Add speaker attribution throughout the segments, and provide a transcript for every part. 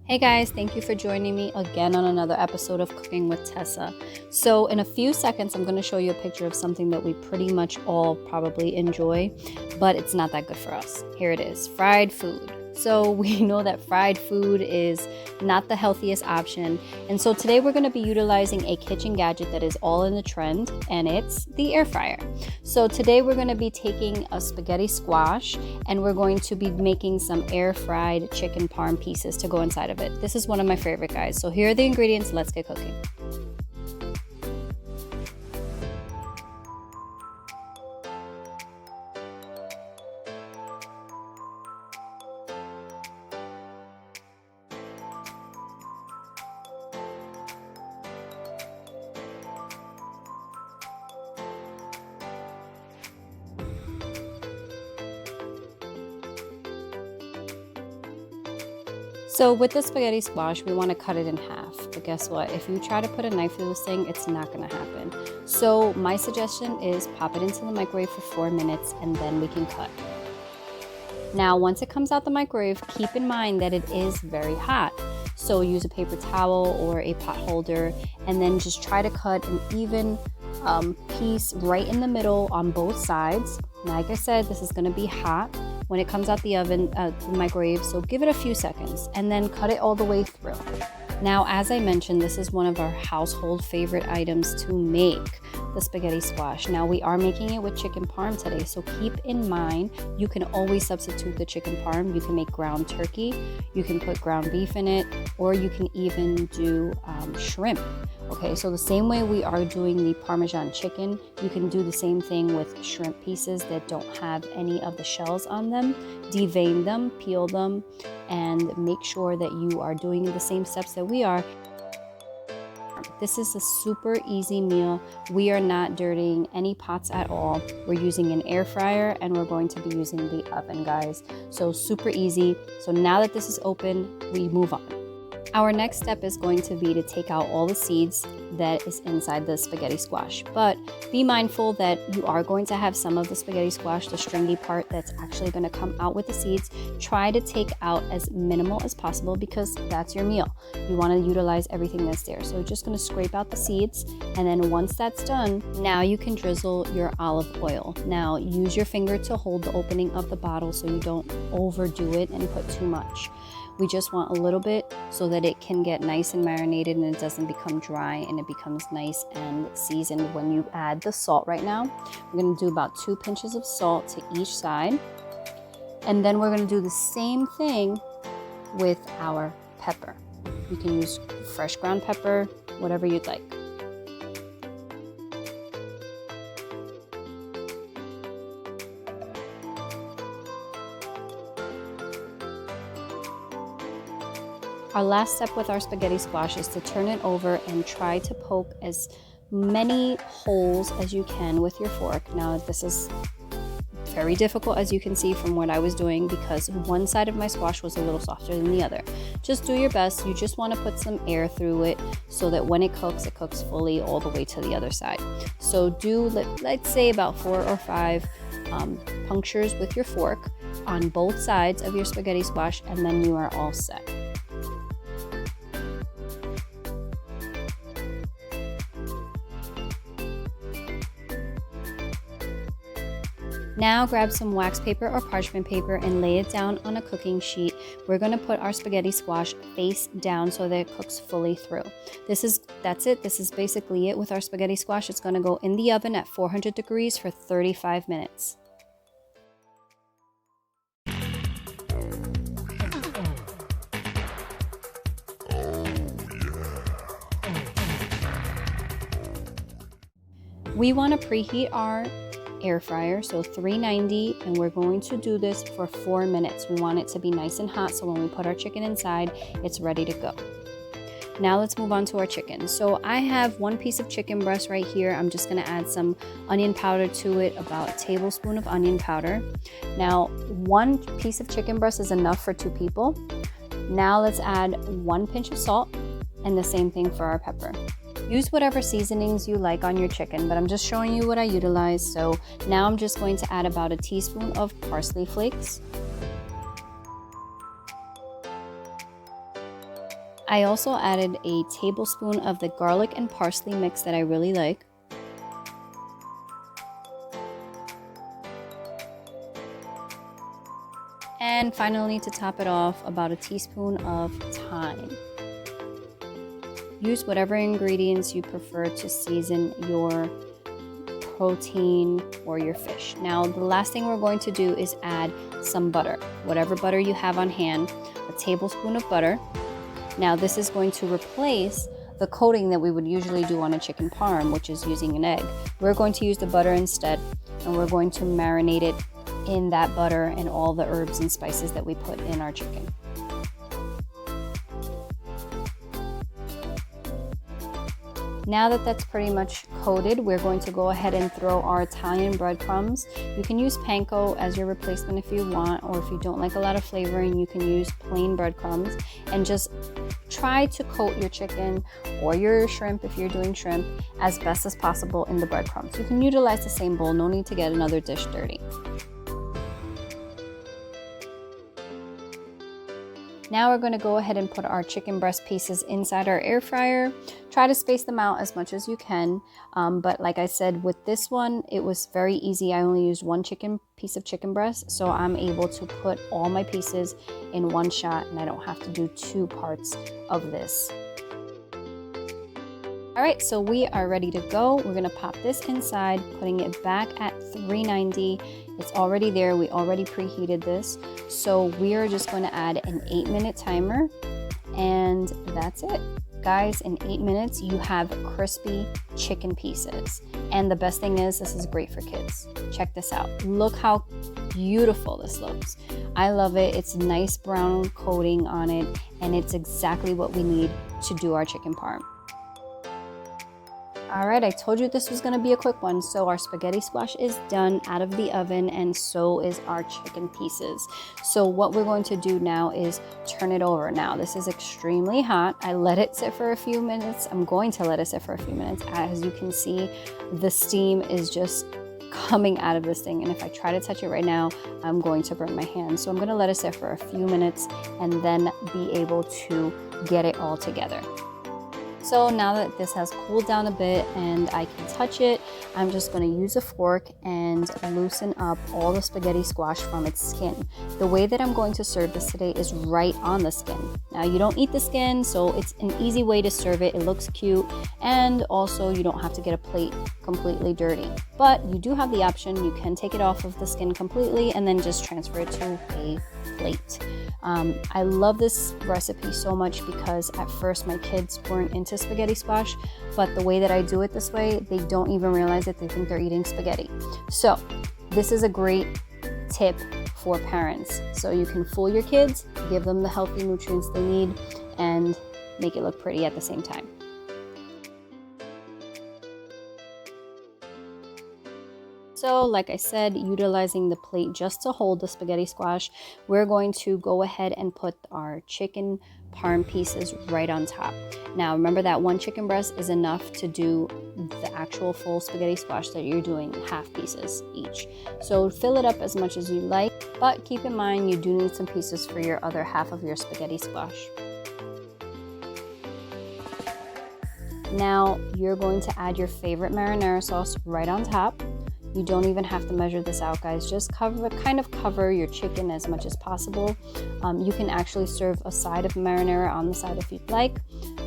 Speaker 1: Hey guys, thank you for joining me again on another episode of Cooking with Tessa. So in a few seconds, I'm going to show you a picture of something that we pretty much all probably enjoy, but it's not that good for us. Here it is, fried food. So we know that fried food is not the healthiest option. And so today we're going to be utilizing a kitchen gadget that is all in the trend, and it's the air fryer. So today we're going to be taking a spaghetti squash and we're going to be making some air fried chicken parm pieces to go inside of it. This is one of my favorite, guys. So here are the ingredients. Let's get cooking. So with the spaghetti squash, we want to cut it in half. But guess what? If you try to put a knife through this thing, it's not going to happen. So my suggestion is pop it into the microwave for 4 minutes and then we can cut. Now, once it comes out the microwave, keep in mind that it is very hot. So use a paper towel or a pot holder and then just try to cut an even piece right in the middle on both sides. Like I said, this is going to be hot when it comes out the oven, the microwave, so give it a few seconds and then cut it all the way through. Now, as I mentioned, this is one of our household favorite items to make, the spaghetti squash. Now, we are making it with chicken parm today, so keep in mind you can always substitute the chicken parm. You can make ground turkey, you can put ground beef in it, or you can even do shrimp. Okay, so the same way we are doing the Parmesan chicken, you can do the same thing with shrimp pieces that don't have any of the shells on them. Devein them, peel them, and make sure that you are doing the same steps that we are. This is a super easy meal. We are not dirtying any pots at all. We're using an air fryer and we're going to be using the oven, guys. So super easy. So now that this is open, we move on. Our next step is going to be to take out all the seeds that is inside the spaghetti squash. But be mindful that you are going to have some of the spaghetti squash, the stringy part that's actually going to come out with the seeds. Try to take out as minimal as possible because that's your meal. You want to utilize everything that's there. So just going to scrape out the seeds, and then once that's done, now you can drizzle your olive oil. Now use your finger to hold the opening of the bottle so you don't overdo it and put too much. We just want a little bit so that it can get nice and marinated and it doesn't become dry and it becomes nice and seasoned when you add the salt right now. We're going to do about 2 pinches of salt to each side. And then we're going to do the same thing with our pepper. You can use fresh ground pepper, whatever you'd like. Our last step with our spaghetti squash is to turn it over and try to poke as many holes as you can with your fork. Now, this is very difficult, as you can see from what I was doing, because one side of my squash was a little softer than the other. Just do your best. You just want to put some air through it so that when it cooks fully all the way to the other side. So do, let's say, about 4 or 5 punctures with your fork on both sides of your spaghetti squash, and then you are all set. Now grab some wax paper or parchment paper and lay it down on a cooking sheet. We're going to put our spaghetti squash face down so that it cooks fully through. That's it. This is basically it with our spaghetti squash. It's going to go in the oven at 400 degrees for 35 minutes. We want to preheat our air fryer, so 390, and we're going to do this for 4 minutes. We want it to be nice and hot so when we put our chicken inside, it's ready to go. Now let's move on to our chicken. So I have 1 piece of chicken breast right here. I'm just going to add some onion powder to it, about a tablespoon of onion powder. Now 1 piece of chicken breast is enough for 2 people. Now let's add 1 pinch of salt, and the same thing for our pepper. Use whatever seasonings you like on your chicken, but I'm just showing you what I utilize. So now I'm just going to add about a teaspoon of parsley flakes, I also added a tablespoon of the garlic and parsley mix that I really like. And finally, to top it off, about a teaspoon of thyme. Use whatever ingredients you prefer to season your protein or your fish. Now, the last thing we're going to do is add some butter. Whatever butter you have on hand, a tablespoon of butter. Now, this is going to replace the coating that we would usually do on a chicken parm, which is using an egg. We're going to use the butter instead, and we're going to marinate it in that butter and all the herbs and spices that we put in our chicken. Now that that's pretty much coated, we're going to go ahead and throw our Italian breadcrumbs. You can use panko as your replacement if you want, or if you don't like a lot of flavoring, you can use plain breadcrumbs, and just try to coat your chicken or your shrimp, if you're doing shrimp, as best as possible in the breadcrumbs. You can utilize the same bowl, no need to get another dish dirty. Now we're going to go ahead and put our chicken breast pieces inside our air fryer. Try to space them out as much as you can, but like I said, with this one, it was very easy. I only used one piece of chicken breast, so I'm able to put all my pieces in one shot, and I don't have to do two parts of this. All right, so we are ready to go. We're gonna pop this inside, putting it back at 390. It's already there, we already preheated this. So we are just gonna add an 8-minute timer, and that's it. Guys, in 8 minutes, you have crispy chicken pieces. And the best thing is, this is great for kids. Check this out. Look how beautiful this looks. I love it. It's nice brown coating on it, and it's exactly what we need to do our chicken parm. All right, I told you this was gonna be a quick one. So our spaghetti squash is done out of the oven, and so is our chicken pieces. So what we're going to do now is turn it over. Now, this is extremely hot. I let it sit for a few minutes. I'm going to let it sit for a few minutes. As you can see, the steam is just coming out of this thing, and if I try to touch it right now, I'm going to burn my hand. So I'm gonna let it sit for a few minutes and then be able to get it all together. So now that this has cooled down a bit and I can touch it, I'm just going to use a fork and loosen up all the spaghetti squash from its skin. The way that I'm going to serve this today is right on the skin. Now, you don't eat the skin, so it's an easy way to serve it. It looks cute, and also you don't have to get a plate completely dirty. But you do have the option, you can take it off of the skin completely and then just transfer it to a plate. I love this recipe so much because at first my kids weren't into spaghetti squash, but the way that I do it this way, they don't even realize it. They think they're eating spaghetti. So this is a great tip for parents. So you can fool your kids, give them the healthy nutrients they need, and make it look pretty at the same time. So like I said, utilizing the plate just to hold the spaghetti squash, we're going to go ahead and put our chicken parm pieces right on top. Now remember that one chicken breast is enough to do the actual full spaghetti squash that you're doing, half pieces each. So fill it up as much as you like, but keep in mind you do need some pieces for your other half of your spaghetti squash. Now you're going to add your favorite marinara sauce right on top. You don't even have to measure this out, guys. Just kind of cover your chicken as much as possible. You can actually serve a side of marinara on the side if you'd like.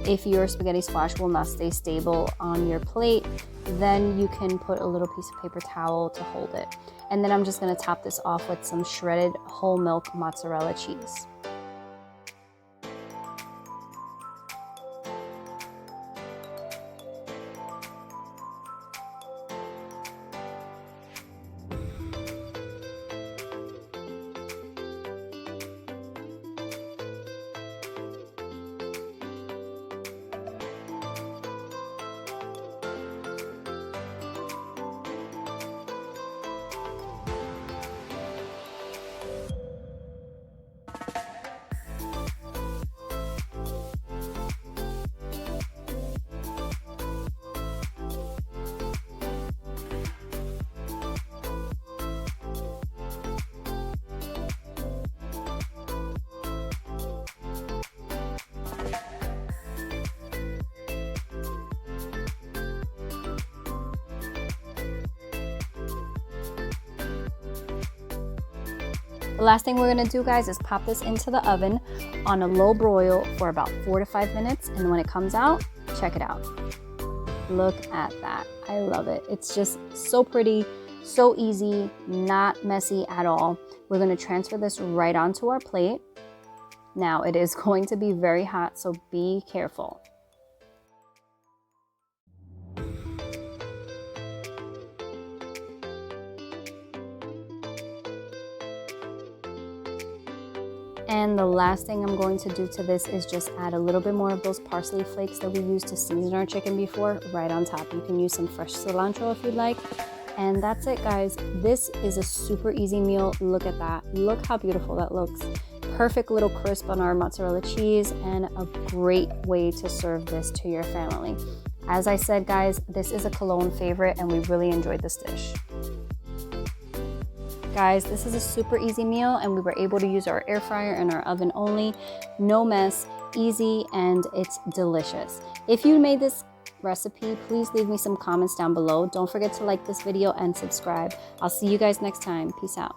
Speaker 1: If your spaghetti squash will not stay stable on your plate, then you can put a little piece of paper towel to hold it. And then I'm just gonna top this off with some shredded whole milk mozzarella cheese. The last thing we're gonna do, guys, is pop this into the oven on a low broil for about 4 to 5 minutes. And when it comes out, check it out. Look at that. I love it. It's just so pretty, so easy, not messy at all. We're gonna transfer this right onto our plate. Now, it is going to be very hot, so be careful. And the last thing I'm going to do to this is just add a little bit more of those parsley flakes that we used to season our chicken before right on top. You can use some fresh cilantro if you'd like. And that's it, guys. This is a super easy meal. Look at that. Look how beautiful that looks. Perfect little crisp on our mozzarella cheese, and a great way to serve this to your family. As I said, guys, this is a Cologne favorite and we really enjoyed this dish. Guys, this is a super easy meal and we were able to use our air fryer and our oven only. No mess, easy, and it's delicious. If you made this recipe, please leave me some comments down below. Don't forget to like this video and subscribe. I'll see you guys next time. Peace out.